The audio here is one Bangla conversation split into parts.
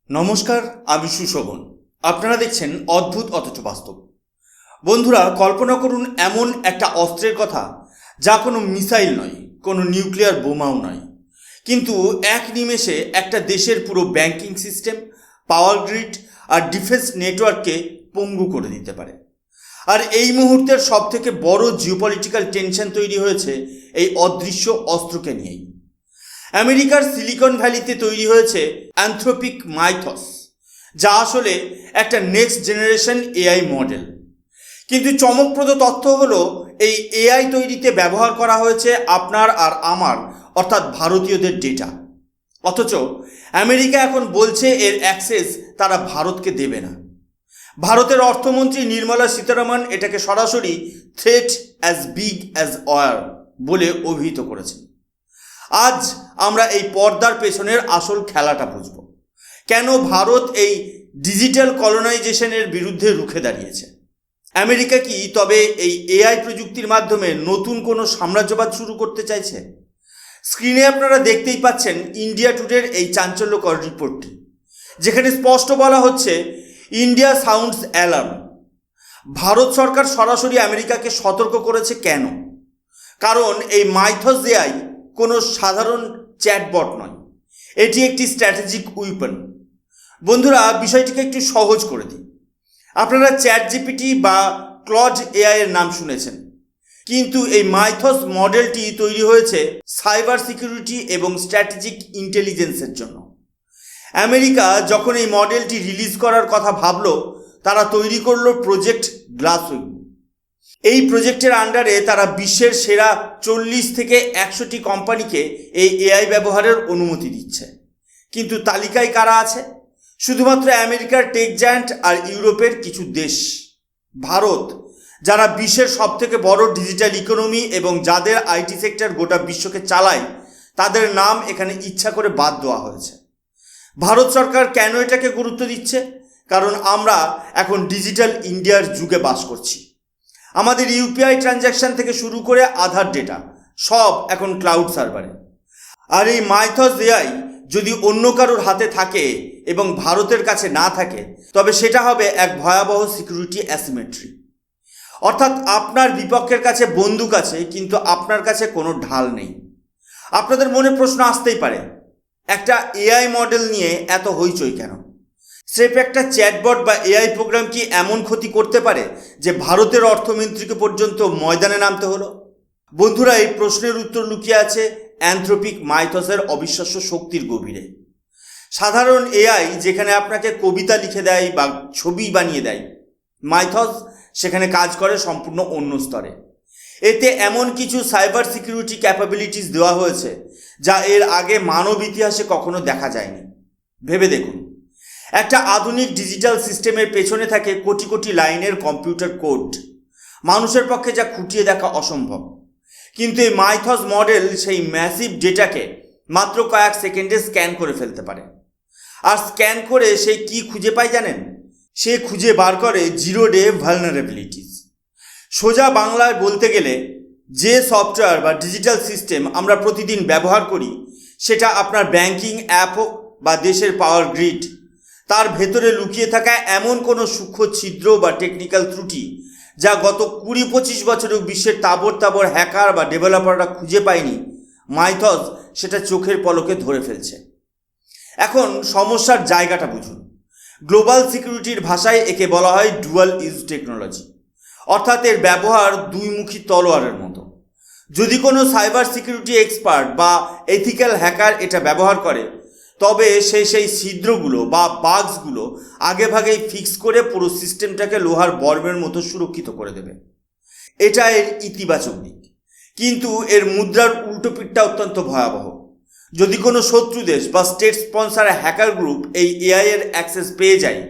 নমস্কার, আমি সুশোভন। আপনারা দেখছেন অদ্ভুত অথচ বাস্তব। বন্ধুরা, কল্পনা করুন এমন একটা অস্ত্রের কথা যা কোনো মিসাইল নয়, কোনো নিউক্লিয়ার বোমাও নয়, কিন্তু এক নিমেষে একটা দেশের পুরো ব্যাংকিং সিস্টেম, পাওয়ার গ্রিড আর ডিফেন্স নেটওয়ার্ককে পঙ্গু করে দিতে পারে। আর এই মুহূর্তের সবথেকে বড় জিওপলিটিক্যাল টেনশন তৈরি হয়েছে এই অদৃশ্য অস্ত্রকে নিয়েই। আমেরিকার সিলিকন ভ্যালিতে তৈরি হয়েছে অ্যানথ্রোপিক মাইথস, যা আসলে একটা নেক্সট জেনারেশন এআই মডেল। কিন্তু চমকপ্রদ তথ্য হলো, এই এআই তৈরিতে ব্যবহার করা হয়েছে আপনার আর আমার অর্থাৎ ভারতীয়দের ডেটা। অথচ আমেরিকা এখন বলছে এর অ্যাক্সেস তারা ভারতকে দেবে না। ভারতের অর্থমন্ত্রী নির্মলা সীতারামন এটাকে সরাসরি threat as big as war বলে অভিহিত করেছেন। আজ আমরা এই পর্দার পেছনের আসল খেলাটা বুঝব, কেন ভারত এই ডিজিটাল কলোনাইজেশনের বিরুদ্ধে রুখে দাঁড়িয়েছে। আমেরিকা কি তবে এই এআই প্রযুক্তির মাধ্যমে নতুন কোনো সাম্রাজ্যবাদ শুরু করতে চাইছে? স্ক্রিনে আপনারা দেখতেই পাচ্ছেন ইন্ডিয়া টুডের এই চাঞ্চল্যকর রিপোর্টটি, যেখানে স্পষ্ট বলা হচ্ছে ইন্ডিয়া সাউন্ডস অ্যালার্ম। ভারত সরকার সরাসরি আমেরিকাকে সতর্ক করেছে। কেন? কারণ এই মাইথস এআই কোনো সাধারণ চ্যাটবট নয়, এটি একটি স্ট্র্যাটেজিক উইপন। বন্ধুরা, বিষয়টিকে একটু সহজ করে দিই। আপনারা চ্যাট জিপিটি বা ক্লড এআই এর নাম শুনেছেন, কিন্তু এই মাইথস মডেলটি তৈরি হয়েছে সাইবার সিকিউরিটি এবং স্ট্র্যাটেজিক ইন্টেলিজেন্সের জন্য। আমেরিকা যখন এই মডেলটি রিলিজ করার কথা ভাবল, তারা তৈরি করলো প্রজেক্ট গ্লাসউইং। এই প্রজেক্টের আন্ডারে তারা বিশ্বের সেরা 40 থেকে 100টি কোম্পানিকে এই এআই ব্যবহারের অনুমতি দিচ্ছে। কিন্তু তালিকায় কারা আছে? শুধুমাত্র আমেরিকার টেক জায়ান্ট আর ইউরোপের কিছু দেশ। ভারত, যারা বিশ্বের সবথেকে বড় ডিজিটাল ইকোনমি এবং যাদের আইটি সেক্টর গোটা বিশ্বকে চালায়, তাদের নাম এখানে ইচ্ছা করে বাদ দেওয়া হয়েছে। ভারত সরকার কেন এটাকে গুরুত্ব দিচ্ছে? কারণ আমরা এখন ডিজিটাল ইন্ডিয়ার যুগে বাস করছি। আমাদের ইউপিআই ট্রানজ্যাকশন থেকে শুরু করে আধার ডেটা সব এখন ক্লাউড সার্ভারে। আর এই মাইথস এআই যদি অন্য কারোর হাতে থাকে এবং ভারতের কাছে না থাকে, তবে সেটা হবে এক ভয়াবহ সিকিউরিটি অ্যাসিমেট্রি। অর্থাৎ আপনার বিপক্ষের কাছে বন্দুক আছে, কিন্তু আপনার কাছে কোনো ঢাল নেই। আপনাদের মনে প্রশ্ন আসতেই পারে, একটা এআই মডেল নিয়ে এত হইচই কেন? স্রেফ একটা চ্যাটবট বা এআই প্রোগ্রাম কি এমন ক্ষতি করতে পারে যে ভারতের অর্থমন্ত্রীকে পর্যন্ত ময়দানে নামতে হলো? বন্ধুরা, এই প্রশ্নের উত্তর লুকিয়ে আছে অ্যানথ্রোপিক মাইথসের অবিশ্বাস্য শক্তির গভীরে। সাধারণ এআই যেখানে আপনাকে কবিতা লিখে দেয় বা ছবি বানিয়ে দেয়, মাইথস সেখানে কাজ করে সম্পূর্ণ অন্য স্তরে। এতে এমন কিছু সাইবার সিকিউরিটি ক্যাপাবিলিটিস দেওয়া হয়েছে যা এর আগে মানব ইতিহাসে কখনো দেখা যায়নি। ভেবে দেখুন, একটা আধুনিক ডিজিটাল সিস্টেমের পেছনে থাকে কোটি কোটি লাইনের কম্পিউটার কোড, মানুষের পক্ষে যা খুঁটিয়ে দেখা অসম্ভব। কিন্তু এই মাইথস মডেল সেই ম্যাসিভ ডেটাকে মাত্র কয়েক সেকেন্ডে স্ক্যান করে ফেলতে পারে। আর স্ক্যান করে সে কি খুঁজে পায় জানেন? সে খুঁজে বার করে জিরো ডে ভালনারেবিলিটিস। সোজা বাংলায় বলতে গেলে, যে সফটওয়্যার বা ডিজিটাল সিস্টেম আমরা প্রতিদিন ব্যবহার করি, সেটা আপনার ব্যাংকিং অ্যাপ হোক বা দেশের পাওয়ার গ্রিড, তার ভেতরে লুকিয়ে থাকা এমন কোনো সূক্ষ্ম ছিদ্র বা টেকনিক্যাল ত্রুটি যা গত 20-25 বছরেও বিশ্বের তাবড় হ্যাকার বা ডেভেলপাররা খুঁজে পায়নি, মাইথস সেটা চোখের পলকে ধরে ফেলছে। এখন সমস্যার জায়গাটা বুঝুন। গ্লোবাল সিকিউরিটির ভাষায় একে বলা হয় ডুয়াল ইউজ টেকনোলজি, অর্থাৎ এর ব্যবহার দুইমুখী তলোয়ারের মতো। যদি কোনো সাইবার সিকিউরিটি এক্সপার্ট বা এথিক্যাল হ্যাকার এটা ব্যবহার করে, তবে সে সেই ছিদ্রগুলো বা বাগসগুলো আগেভাগেই ফিক্স করে পুরো সিস্টেমটাকে লোহার বর্মের মতো সুরক্ষিত করে দেবে। এটা এর ইতিবাচক দিক। কিন্তু এর মুদ্রার উল্টো পিঠটা অত্যন্ত ভয়াবহ। যদি কোনো শত্রু দেশ বা স্টেট স্পন্সার হ্যাকার গ্রুপ এই এআই এর অ্যাক্সেস পেয়ে যায়,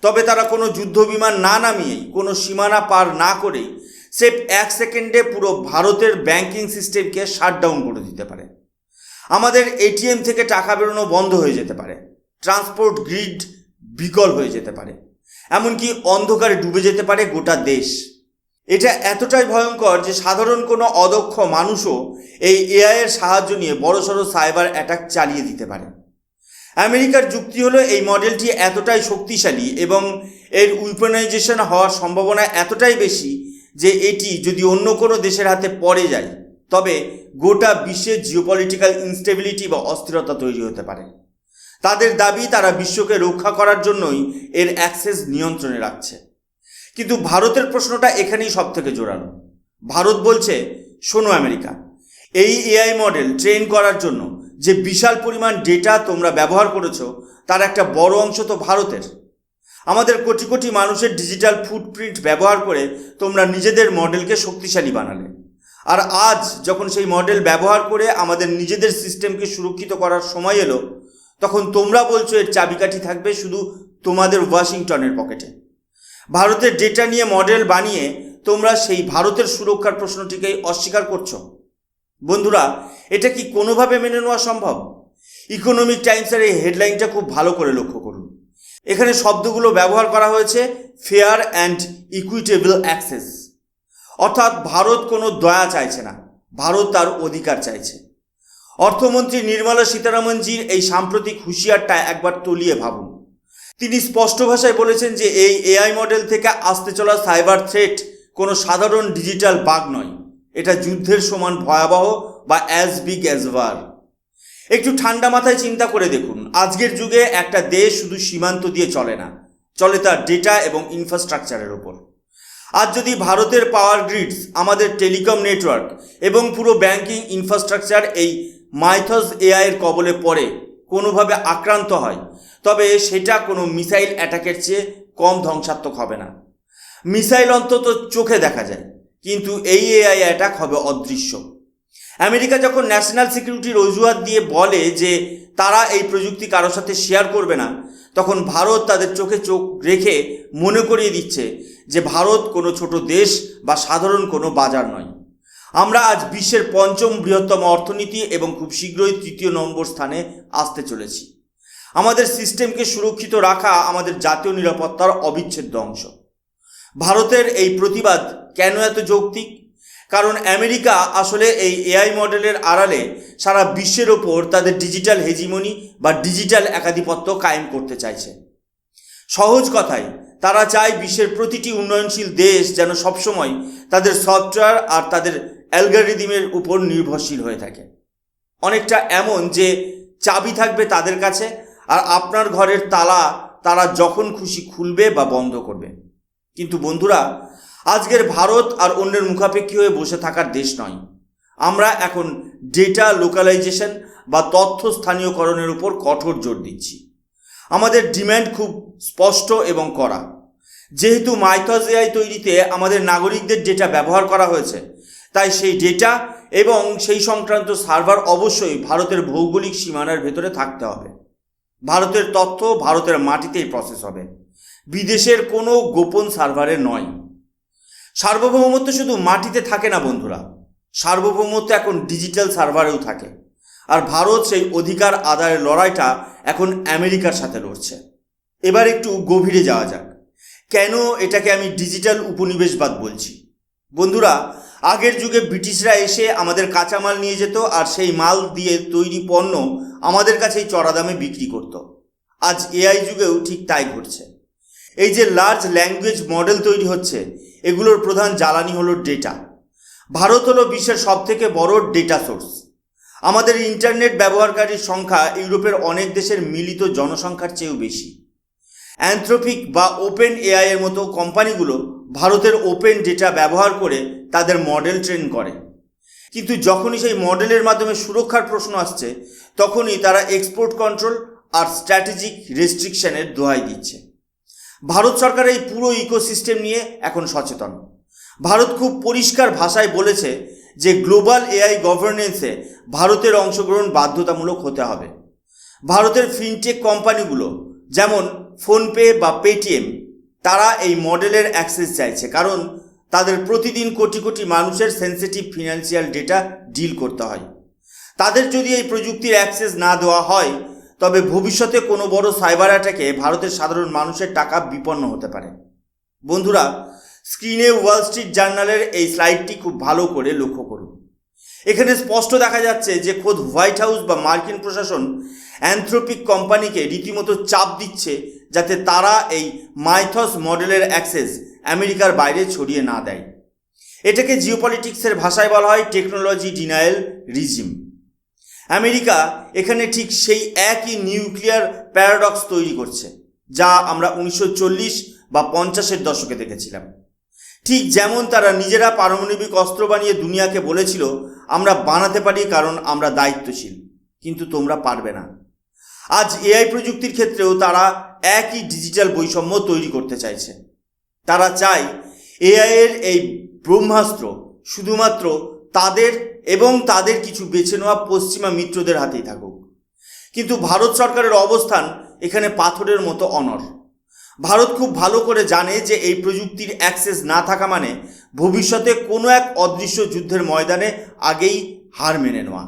তবে তারা কোনো যুদ্ধ বিমান না নামিয়েই, কোনো সীমানা পার না করেই স্রেফ 1 সেকেন্ডে পুরো ভারতের ব্যাংকিং সিস্টেমকে শাটডাউন করে দিতে পারে। আমাদের এটিএম থেকে টাকা বেরোনো বন্ধ হয়ে যেতে পারে, ট্রান্সপোর্ট গ্রিড বিকল হয়ে যেতে পারে, এমনকি অন্ধকারে ডুবে যেতে পারে গোটা দেশ। এটা এতটাই ভয়ঙ্কর যে সাধারণ কোনো অদক্ষ মানুষও এই এআই এর সাহায্য নিয়ে বড়সড় সাইবার অ্যাটাক চালিয়ে দিতে পারে। আমেরিকার যুক্তি হলো এই মডেলটি এতটাই শক্তিশালী এবং এর উইপনাইজেশন হওয়ার সম্ভাবনা এতটাই বেশি যে এটি যদি অন্য কোনো দেশের হাতে পড়ে যায় তবে গোটা বিশ্বের জিওপলিটিক্যাল ইনস্টেবিলিটি বা অস্থিরতা তৈরি হতে পারে। তাদের দাবি তারা বিশ্বকে রক্ষা করার জন্যই এর অ্যাক্সেস নিয়ন্ত্রণে রাখছে। কিন্তু ভারতের প্রশ্নটা এখানেই সব থেকে জোরালো। ভারত বলছে, শোনো আমেরিকা, এই এআই মডেল ট্রেন করার জন্য যে বিশাল পরিমাণ ডেটা তোমরা ব্যবহার করেছো তার একটা বড় অংশ তো ভারতের। আমাদের কোটি কোটি মানুষের ডিজিটাল ফুটপ্রিন্ট ব্যবহার করে তোমরা নিজেদের মডেলকে শক্তিশালী বানালে, আর আজ যখন সেই মডেল ব্যবহার করে আমাদের নিজেদের সিস্টেমকে সুরক্ষিত করার সময় এলো তখন তোমরা বলছো এর চাবিকাঠি থাকবে শুধু তোমাদের ওয়াশিংটনের পকেটে। ভারতের ডেটা নিয়ে মডেল বানিয়ে তোমরা সেই ভারতের সুরক্ষার প্রশ্নটিকেই অস্বীকার করছো। বন্ধুরা, এটা কি কোনোভাবে মেনে নেওয়া সম্ভব? ইকোনমিক টাইমসের এই হেডলাইনটা খুব ভালো করে লক্ষ্য করুন। এখানে শব্দগুলো ব্যবহার করা হয়েছে ফেয়ার অ্যান্ড ইকুইটেবল অ্যাক্সেস, অর্থাৎ ভারত কোনো দয়া চাইছে না, ভারত তার অধিকার চাইছে। অর্থমন্ত্রী নির্মলা সীতারামনজির এই সাম্প্রতিক হুঁশিয়ারটা একবার তলিয়ে ভাবুন। তিনি স্পষ্ট ভাষায় বলেছেন যে এই এআই মডেল থেকে আসতে চলা সাইবার থ্রেট কোনো সাধারণ ডিজিটাল বাগ নয়, এটা যুদ্ধের সমান ভয়াবহ বা অ্যাজ বিগ অ্যাজ ওয়ার। একটু ঠান্ডা মাথায় চিন্তা করে দেখুন, আজকের যুগে একটা দেশ শুধু সীমান্ত দিয়ে চলে না, চলে তার ডেটা এবং ইনফ্রাস্ট্রাকচারের ওপর। আজ যদি ভারতের পাওয়ার গ্রিডস, আমাদের টেলিকম নেটওয়ার্ক এবং পুরো ব্যাংকিং ইনফ্রাস্ট্রাকচার এই মাইথস এআইয়ের কবলে পড়ে কোনোভাবে আক্রান্ত হয় তবে সেটা কোনো মিসাইল অ্যাটাকের চেয়ে কম ধ্বংসাত্মক হবে না। মিসাইল অন্তত চোখে দেখা যায়, কিন্তু এই এআই অ্যাটাক হবে অদৃশ্য। আমেরিকা যখন ন্যাশনাল সিকিউরিটির অজুহাত দিয়ে বলে যে তারা এই প্রযুক্তি কারোর সাথে শেয়ার করবে না, তখন ভারত তাদের চোখে চোখ রেখে মনে করিয়ে দিচ্ছে যে ভারত কোনো ছোট দেশ বা সাধারণ কোনো বাজার নয়। আমরা আজ বিশ্বের পঞ্চম বৃহত্তম অর্থনীতি এবং খুব শীঘ্রই ৩য় নম্বর স্থানে আসতে চলেছি। আমাদের সিস্টেমকে সুরক্ষিত রাখা আমাদের জাতীয় নিরাপত্তার অবিচ্ছেদ্য অংশ। ভারতের এই প্রতিবাদ কেন এত যৌক্তিক? কারণ আমেরিকা আসলে এই এআই মডেলের আড়ালে সারা বিশ্বের ওপর তাদের ডিজিটাল হেজিমনি বা ডিজিটাল একাধিপত্য কায়েম করতে চাইছে। সহজ কথায় তারা চায় বিশ্বের প্রতিটি উন্নয়নশীল দেশ যেন সবসময় তাদের সফটওয়্যার আর তাদের অ্যালগরিদমের উপর নির্ভরশীল হয়ে থাকে। অনেকটা এমন যে চাবি থাকবে তাদের কাছে আর আপনার ঘরের তালা তারা যখন খুশি খুলবে বা বন্ধ করবে। কিন্তু বন্ধুরা, আজকের ভারত আর অন্যের মুখাপেক্ষী হয়ে বসে থাকার দেশ নয়। আমরা এখন ডেটা লোকালাইজেশন বা তথ্য স্থানীয়করণের উপর কঠোর জোর দিচ্ছি। আমাদের ডিম্যান্ড খুব স্পষ্ট এবং কড়া। যেহেতু মাইথস এআই তৈরিতে আমাদের নাগরিকদের ডেটা ব্যবহার করা হয়েছে, তাই সেই ডেটা এবং সেই সংক্রান্ত সার্ভার অবশ্যই ভারতের ভৌগোলিক সীমানার ভেতরে থাকতে হবে। ভারতের তথ্য ভারতের মাটিতেই প্রসেস হবে, বিদেশের কোনো গোপন সার্ভারে নয়। সার্বভৌমত্ব শুধু মাটিতে থাকে না বন্ধুরা, সার্বভৌমত্ব এখন ডিজিটাল সার্ভারেও থাকে। আর ভারত সেই অধিকার আদায়ের লড়াইটা এখন আমেরিকার সাথে লড়ছে। এবার একটু গভীরে যাওয়া যাক, কেন এটাকে আমি ডিজিটাল উপনিবেশবাদ বলছি। বন্ধুরা, আগের যুগে ব্রিটিশরা এসে আমাদের কাঁচামাল নিয়ে যেত আর সেই মাল দিয়ে তৈরি পণ্য আমাদের কাছেই চড়া দামে বিক্রি করত। আজ এআই যুগেও ঠিক তাই ঘটছে। এই যে লার্জ ল্যাঙ্গুয়েজ মডেল তৈরি হচ্ছে, এগুলোর প্রধান জ্বালানি হলো ডেটা। ভারত হলো বিশ্বের সবথেকে বড় ডেটা সোর্স। আমাদের ইন্টারনেট ব্যবহারকারীর সংখ্যা ইউরোপের অনেক দেশের মিলিত জনসংখ্যার চেয়েও বেশি। অ্যানথ্রোপিক বা ওপেন এআই এর মতো কোম্পানিগুলো ভারতের ওপেন ডেটা ব্যবহার করে তাদের মডেল ট্রেন করে। কিন্তু যখনই সেই মডেলের মাধ্যমে সুরক্ষার প্রশ্ন আসছে, তখনই তারা এক্সপোর্ট কন্ট্রোল আর স্ট্র্যাটেজিক রেস্ট্রিকশনের দোহাই দিচ্ছে। ভারত সরকার এই পুরো ইকোসিস্টেম নিয়ে এখন সচেতন। ভারত খুব পরিষ্কার ভাষায় বলেছে যে গ্লোবাল এআই গভর্নেন্সে ভারতের অংশগ্রহণ বাধ্যতামূলক হতে হবে। ভারতের ফিনটেক কোম্পানিগুলো যেমন ফোনপে বা পেটিএম, তারা এই মডেলের অ্যাক্সেস চাইছে, কারণ তাদের প্রতিদিন কোটি কোটি মানুষের সেন্সিটিভ ফিনান্সিয়াল ডেটা ডিল করতে হয়। তাদের যদি এই প্রযুক্তির অ্যাক্সেস না দেওয়া হয়, তবে ভবিষ্যতে কোনো বড় সাইবার অ্যাটাকে ভারতের সাধারণ মানুষের টাকা বিপন্ন হতে পারে। বন্ধুরা, স্ক্রিনে ওয়াল স্ট্রিট জার্নালের এই স্লাইডটি খুব ভালো করে লক্ষ্য করুন। এখানে স্পষ্ট দেখা যাচ্ছে যে খোদ হোয়াইট হাউস বা মার্কিন প্রশাসন অ্যানথ্রোপিক কোম্পানিকে রীতিমতো চাপ দিচ্ছে যাতে তারা এই মাইথস মডেলের অ্যাক্সেস আমেরিকার বাইরে ছড়িয়ে না দেয়। এটাকে জিওপলিটিক্সের ভাষায় বলা হয় টেকনোলজি ডিনায়াল রিজিম। আমেরিকা এখানে ঠিক সেই একই নিউক্লিয়ার প্যারাডক্স তৈরি করছে যা আমরা 1940 বা 50-এর দশকে দেখেছিলাম। ঠিক যেমন তারা নিজেরা পারমাণবিক অস্ত্র বানিয়ে দুনিয়াকে বলেছিল আমরা বানাতে পারি কারণ আমরা দায়িত্বশীল, কিন্তু তোমরা পারবে না। আজ এআই প্রযুক্তির ক্ষেত্রেও তারা একই ডিজিটাল বৈষম্য তৈরি করতে চাইছে। তারা চায় এআই এর এই ব্রহ্মাস্ত্র শুধুমাত্র তাদের এবং তাদের কিছু বেছে নেওয়া পশ্চিমা মিত্রদের হাতেই থাকুক। কিন্তু ভারত সরকারের অবস্থান এখানে পাথরের মতো অনড়। ভারত খুব ভালো করে জানে যে এই প্রযুক্তির অ্যাক্সেস না থাকা মানে ভবিষ্যতে কোনো এক অদৃশ্য যুদ্ধের ময়দানে আগেই হার মেনে নেওয়া।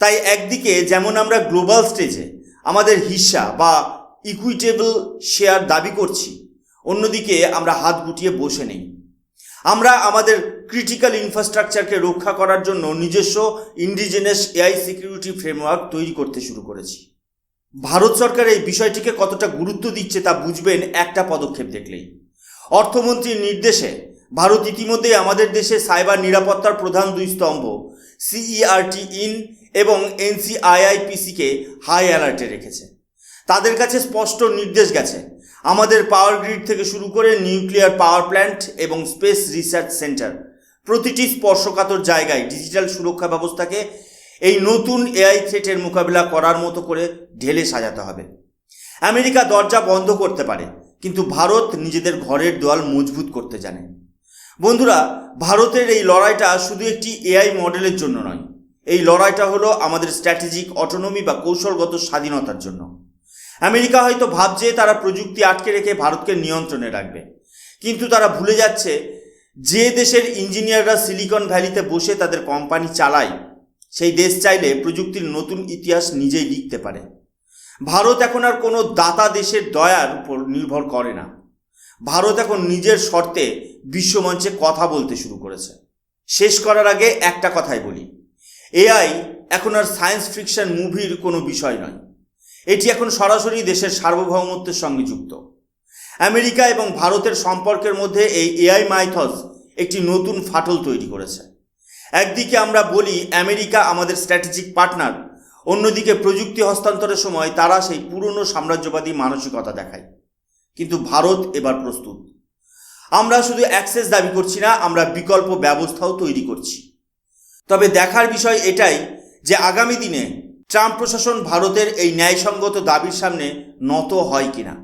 তাই একদিকে যেমন আমরা গ্লোবাল স্টেজে আমাদের হিস্সা বা ইকুইটেবল শেয়ার দাবি করছি, অন্যদিকে আমরা হাত গুটিয়ে বসে নেই। আমরা আমাদের ক্রিটিক্যাল ইনফ্রাস্ট্রাকচারকে রক্ষা করার জন্য নিজস্ব ইন্ডিজিনাস এআই সিকিউরিটি ফ্রেমওয়ার্ক তৈরি করতে শুরু করেছি। ভারত সরকার এই বিষয়টিকে কতটা গুরুত্ব দিচ্ছে তা বুঝবেন একটা পদক্ষেপ দেখলেই। অর্থমন্ত্রীর নির্দেশে ভারত ইতিমধ্যেই আমাদের দেশে সাইবার নিরাপত্তার প্রধান দুই স্তম্ভ সিইআরটি ইন এবং এনসিআইআইপিসিকে হাই অ্যালার্টে রেখেছে। তাদের কাছে স্পষ্ট নির্দেশ গেছে আমাদের পাওয়ার গ্রিড থেকে শুরু করে নিউক্লিয়ার পাওয়ার প্ল্যান্ট এবং স্পেস রিসার্চ সেন্টার প্রতিটি স্পর্শকাতর জায়গায় ডিজিটাল সুরক্ষা ব্যবস্থাকে এই নতুন এআই থ্রেটের মোকাবিলা করার মতো করে ঢেলে সাজাতে হবে। আমেরিকা দরজা বন্ধ করতে পারে, কিন্তু ভারত নিজেদের ঘরের দেওয়াল মজবুত করতে জানে। বন্ধুরা, ভারতের এই লড়াইটা শুধু একটি এআই মডেলের জন্য নয়, এই লড়াইটা হলো আমাদের স্ট্র্যাটেজিক অটোনমি বা কৌশলগত স্বাধীনতার জন্য। আমেরিকা হয়তো ভাবছে তারা প্রযুক্তি আটকে রেখে ভারতকে নিয়ন্ত্রণে রাখবে, কিন্তু তারা ভুলে যাচ্ছে যে দেশের ইঞ্জিনিয়াররা সিলিকন ভ্যালিতে বসে তাদের কোম্পানি চালায়, সেই দেশ চাইলে প্রযুক্তির নতুন ইতিহাস নিজেই লিখতে পারে। ভারত এখন আর কোনো দাতা দেশের দয়ার উপর নির্ভর করে না। ভারত এখন নিজের শর্তে বিশ্বমঞ্চে কথা বলতে শুরু করেছে। শেষ করার আগে একটা কথাই বলি, এআই এখন আর সায়েন্স ফিকশন মুভির কোনো বিষয় নয়। এটি এখন সরাসরি দেশের সার্বভৌমত্বের সঙ্গে যুক্ত। আমেরিকা এবং ভারতের সম্পর্কের মধ্যে এই এআই মাইথস একটি নতুন ফাটল তৈরি করেছে। একদিকে আমরা বলি আমেরিকা আমাদের স্ট্র্যাটেজিক পার্টনার, অন্যদিকে প্রযুক্তি হস্তান্তরের সময় তারা সেই পুরনো সাম্রাজ্যবাদী মানসিকতা দেখায়। কিন্তু ভারত এবার প্রস্তুত। আমরা শুধু অ্যাক্সেস দাবি করছি না, আমরা বিকল্প ব্যবস্থাও তৈরি করছি। তবে দেখার বিষয় এটাই যে আগামী দিনে ট্রাম্প প্রশাসন ভারতের এই ন্যায়সঙ্গত দাবির সামনে নত হয় কিনা।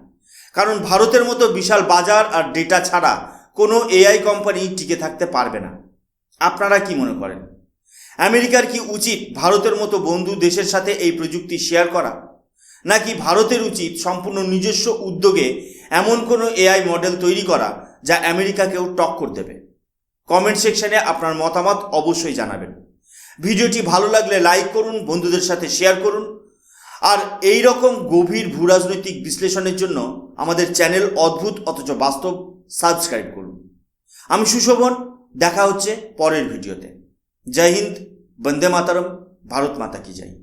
কারণ ভারতের মতো বিশাল বাজার আর ডেটা ছাড়া কোনো এআই কোম্পানি টিকে থাকতে পারবে না। আপনারা কি মনে করেন? আমেরিকার কি উচিত ভারতের মতো বন্ধু দেশের সাথে এই প্রযুক্তি শেয়ার করা, নাকি ভারতের উচিত সম্পূর্ণ নিজস্ব উদ্যোগে এমন কোনো এআই মডেল তৈরি করা যা আমেরিকাকেও টক্কর দেবে? কমেন্ট সেকশনে আপনার মতামত অবশ্যই জানাবেন। ভিডিওটি ভালো লাগলে লাইক করুন, বন্ধুদের সাথে শেয়ার করুন, আর এই রকম গভীর ভূরাজনৈতিক বিশ্লেষণের জন্য আমাদের চ্যানেল অদ্ভুত অথচ বাস্তব সাবস্ক্রাইব করুন। আমি সুশোভন, দেখা হচ্ছে পরের ভিডিওতে। জয় হিন্দ, বন্দে মাতরম, ভারত মাতা কি জয়।